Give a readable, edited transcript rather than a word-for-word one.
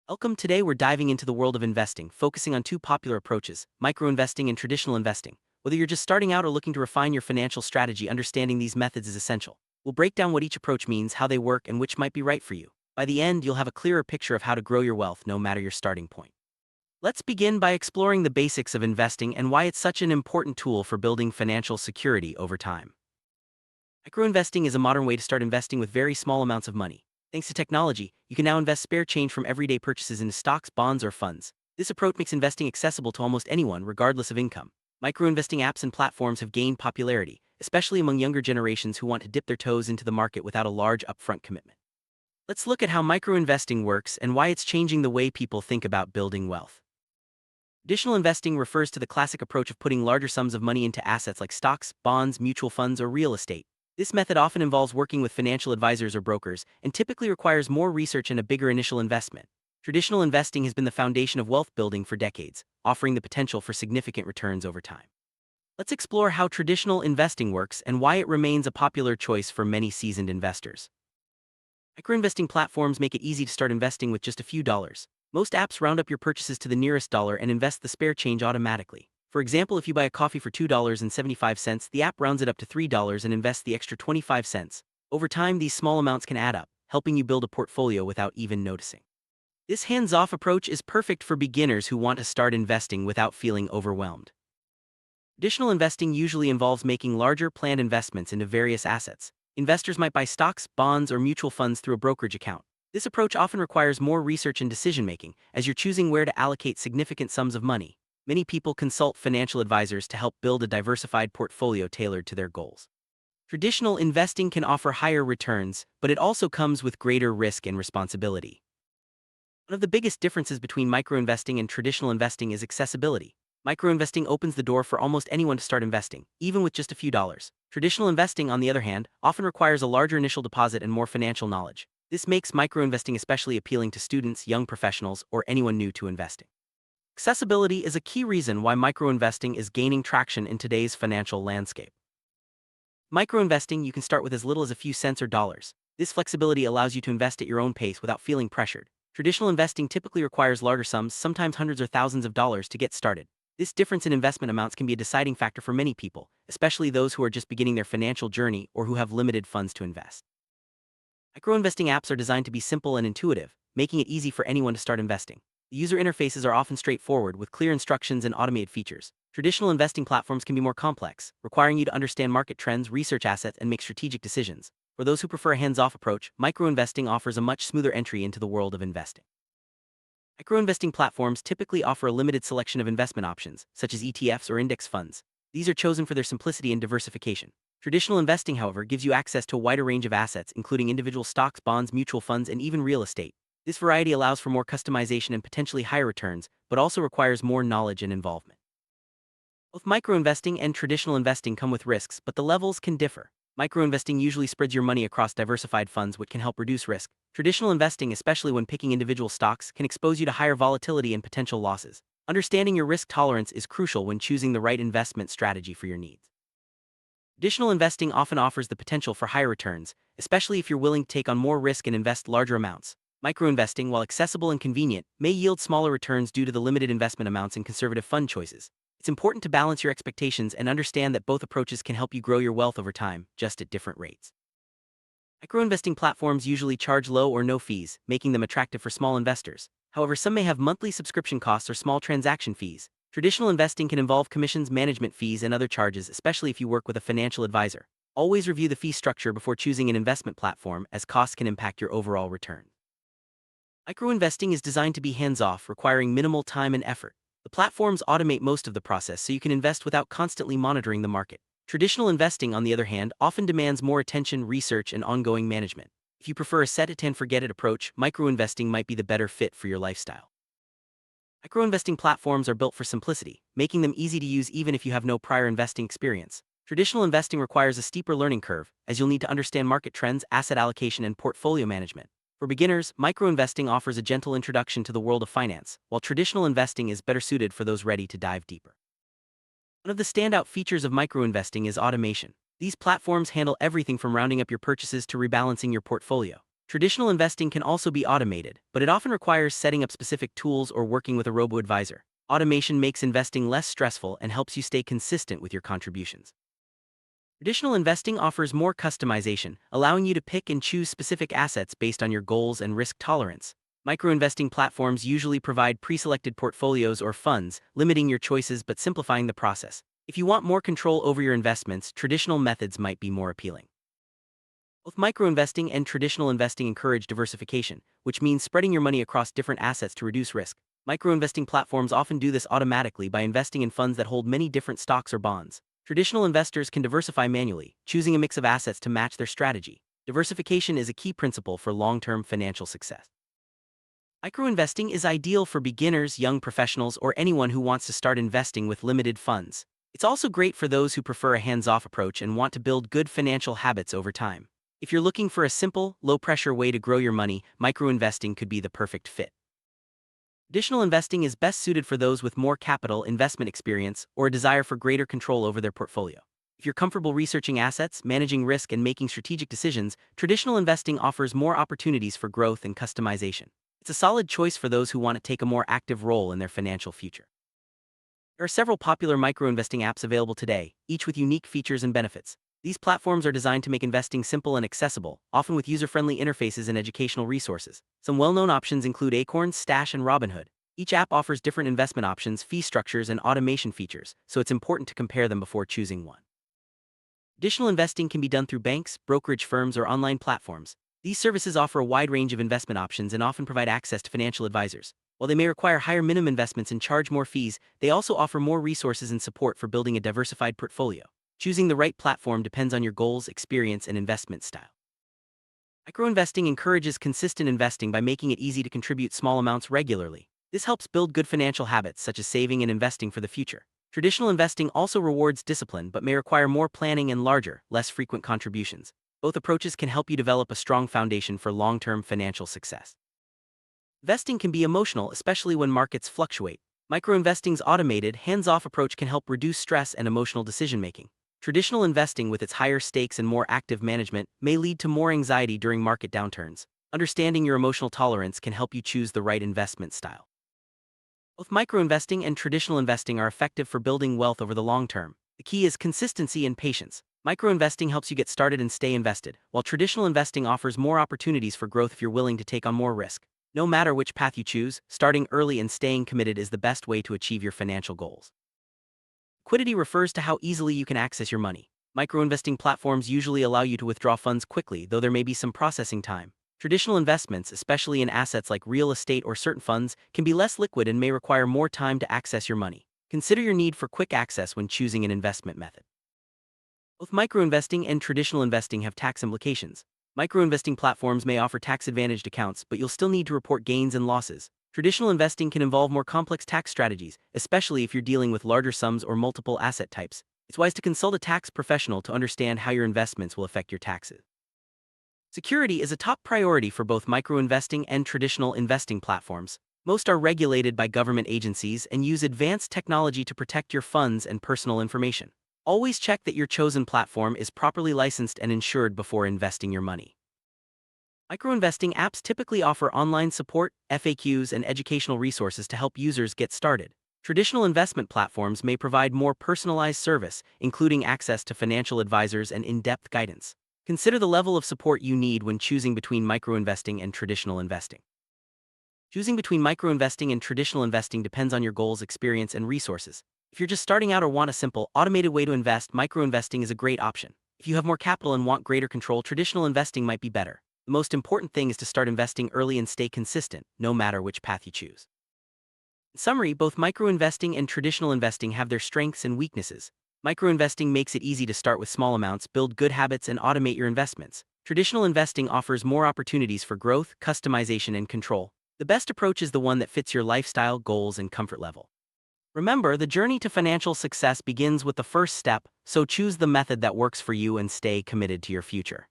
Welcome. Today we're diving into the world of investing, focusing on two popular approaches, microinvesting and traditional investing. Whether you're just starting out or looking to refine your financial strategy, understanding these methods is essential. We'll break down what each approach means, how they work, and which might be right for you. By the end, you'll have a clearer picture of how to grow your wealth no matter your starting point. Let's begin by exploring the basics of investing and why it's such an important tool for building financial security over time. Microinvesting is a modern way to start investing with very small amounts of money. Thanks to technology, you can now invest spare change from everyday purchases into stocks, bonds, or funds. This approach makes investing accessible to almost anyone, regardless of income. Microinvesting apps and platforms have gained popularity, especially among younger generations who want to dip their toes into the market without a large upfront commitment. Let's look at how microinvesting works and why it's changing the way people think about building wealth. Traditional investing refers to the classic approach of putting larger sums of money into assets like stocks, bonds, mutual funds, or real estate. This method often involves working with financial advisors or brokers, and typically requires more research and a bigger initial investment. Traditional investing has been the foundation of wealth building for decades, offering the potential for significant returns over time. Let's explore how traditional investing works and why it remains a popular choice for many seasoned investors. Microinvesting platforms make it easy to start investing with just a few dollars. Most apps round up your purchases to the nearest dollar and invest the spare change automatically. For example, if you buy a coffee for $2.75, the app rounds it up to $3 and invests the extra 25 cents. Over time, these small amounts can add up, helping you build a portfolio without even noticing. This hands-off approach is perfect for beginners who want to start investing without feeling overwhelmed. Traditional investing usually involves making larger, planned investments into various assets. Investors might buy stocks, bonds, or mutual funds through a brokerage account. This approach often requires more research and decision-making, as you're choosing where to allocate significant sums of money. Many people consult financial advisors to help build a diversified portfolio tailored to their goals. Traditional investing can offer higher returns, but it also comes with greater risk and responsibility. One of the biggest differences between microinvesting and traditional investing is accessibility. Microinvesting opens the door for almost anyone to start investing, even with just a few dollars. Traditional investing, on the other hand, often requires a larger initial deposit and more financial knowledge. This makes microinvesting especially appealing to students, young professionals, or anyone new to investing. Accessibility is a key reason why microinvesting is gaining traction in today's financial landscape. Microinvesting, you can start with as little as a few cents or dollars. This flexibility allows you to invest at your own pace without feeling pressured. Traditional investing typically requires larger sums, sometimes hundreds or thousands of dollars, to get started. This difference in investment amounts can be a deciding factor for many people, especially those who are just beginning their financial journey or who have limited funds to invest. Microinvesting apps are designed to be simple and intuitive, making it easy for anyone to start investing. The user interfaces are often straightforward, with clear instructions and automated features. Traditional investing platforms can be more complex, requiring you to understand market trends, research assets, and make strategic decisions. For those who prefer a hands-off approach, microinvesting offers a much smoother entry into the world of investing. Microinvesting platforms typically offer a limited selection of investment options, such as ETFs or index funds. These are chosen for their simplicity and diversification. Traditional investing, however, gives you access to a wider range of assets, including individual stocks, bonds, mutual funds, and even real estate. This variety allows for more customization and potentially higher returns, but also requires more knowledge and involvement. Both microinvesting and traditional investing come with risks, but the levels can differ. Microinvesting usually spreads your money across diversified funds, which can help reduce risk. Traditional investing, especially when picking individual stocks, can expose you to higher volatility and potential losses. Understanding your risk tolerance is crucial when choosing the right investment strategy for your needs. Traditional investing often offers the potential for higher returns, especially if you're willing to take on more risk and invest larger amounts. Microinvesting, while accessible and convenient, may yield smaller returns due to the limited investment amounts and conservative fund choices. It's important to balance your expectations and understand that both approaches can help you grow your wealth over time, just at different rates. Microinvesting platforms usually charge low or no fees, making them attractive for small investors. However, some may have monthly subscription costs or small transaction fees. Traditional investing can involve commissions, management fees, and other charges, especially if you work with a financial advisor. Always review the fee structure before choosing an investment platform, as costs can impact your overall return. Microinvesting is designed to be hands-off, requiring minimal time and effort. The platforms automate most of the process, so you can invest without constantly monitoring the market. Traditional investing, on the other hand, often demands more attention, research, and ongoing management. If you prefer a set-it-and-forget-it approach, microinvesting might be the better fit for your lifestyle. Microinvesting platforms are built for simplicity, making them easy to use even if you have no prior investing experience. Traditional investing requires a steeper learning curve, as you'll need to understand market trends, asset allocation, and portfolio management. For beginners, microinvesting offers a gentle introduction to the world of finance, while traditional investing is better suited for those ready to dive deeper. One of the standout features of microinvesting is automation. These platforms handle everything from rounding up your purchases to rebalancing your portfolio. Traditional investing can also be automated, but it often requires setting up specific tools or working with a robo-advisor. Automation makes investing less stressful and helps you stay consistent with your contributions. Traditional investing offers more customization, allowing you to pick and choose specific assets based on your goals and risk tolerance. Microinvesting platforms usually provide pre-selected portfolios or funds, limiting your choices but simplifying the process. If you want more control over your investments, traditional methods might be more appealing. Both microinvesting and traditional investing encourage diversification, which means spreading your money across different assets to reduce risk. Microinvesting platforms often do this automatically by investing in funds that hold many different stocks or bonds. Traditional investors can diversify manually, choosing a mix of assets to match their strategy. Diversification is a key principle for long-term financial success. Microinvesting is ideal for beginners, young professionals, or anyone who wants to start investing with limited funds. It's also great for those who prefer a hands-off approach and want to build good financial habits over time. If you're looking for a simple, low-pressure way to grow your money, microinvesting could be the perfect fit. Traditional investing is best suited for those with more capital, investment experience, or a desire for greater control over their portfolio. If you're comfortable researching assets, managing risk, and making strategic decisions, traditional investing offers more opportunities for growth and customization. It's a solid choice for those who want to take a more active role in their financial future. There are several popular microinvesting apps available today, each with unique features and benefits. These platforms are designed to make investing simple and accessible, often with user-friendly interfaces and educational resources. Some well-known options include Acorns, Stash, and Robinhood. Each app offers different investment options, fee structures, and automation features, so it's important to compare them before choosing one. Additional investing can be done through banks, brokerage firms, or online platforms. These services offer a wide range of investment options and often provide access to financial advisors. While they may require higher minimum investments and charge more fees, they also offer more resources and support for building a diversified portfolio. Choosing the right platform depends on your goals, experience, and investment style. Microinvesting encourages consistent investing by making it easy to contribute small amounts regularly. This helps build good financial habits such as saving and investing for the future. Traditional investing also rewards discipline but may require more planning and larger, less frequent contributions. Both approaches can help you develop a strong foundation for long-term financial success. Investing can be emotional, especially when markets fluctuate. Microinvesting's automated, hands-off approach can help reduce stress and emotional decision-making. Traditional investing, with its higher stakes and more active management, may lead to more anxiety during market downturns. Understanding your emotional tolerance can help you choose the right investment style. Both microinvesting and traditional investing are effective for building wealth over the long term. The key is consistency and patience. Microinvesting helps you get started and stay invested, while traditional investing offers more opportunities for growth if you're willing to take on more risk. No matter which path you choose, starting early and staying committed is the best way to achieve your financial goals. Liquidity refers to how easily you can access your money. Microinvesting platforms usually allow you to withdraw funds quickly, though there may be some processing time. Traditional investments, especially in assets like real estate or certain funds, can be less liquid and may require more time to access your money. Consider your need for quick access when choosing an investment method. Both microinvesting and traditional investing have tax implications. Microinvesting platforms may offer tax-advantaged accounts, but you'll still need to report gains and losses. Traditional investing can involve more complex tax strategies, especially if you're dealing with larger sums or multiple asset types. It's wise to consult a tax professional to understand how your investments will affect your taxes. Security is a top priority for both microinvesting and traditional investing platforms. Most are regulated by government agencies and use advanced technology to protect your funds and personal information. Always check that your chosen platform is properly licensed and insured before investing your money. Microinvesting apps typically offer online support, FAQs, and educational resources to help users get started. Traditional investment platforms may provide more personalized service, including access to financial advisors and in-depth guidance. Consider the level of support you need when choosing between microinvesting and traditional investing. Choosing between microinvesting and traditional investing depends on your goals, experience, and resources. If you're just starting out or want a simple, automated way to invest, microinvesting is a great option. If you have more capital and want greater control, traditional investing might be better. The most important thing is to start investing early and stay consistent, no matter which path you choose. In summary, both microinvesting and traditional investing have their strengths and weaknesses. Microinvesting makes it easy to start with small amounts, build good habits, and automate your investments. Traditional investing offers more opportunities for growth, customization, and control. The best approach is the one that fits your lifestyle, goals, and comfort level. Remember, the journey to financial success begins with the first step, so choose the method that works for you and stay committed to your future.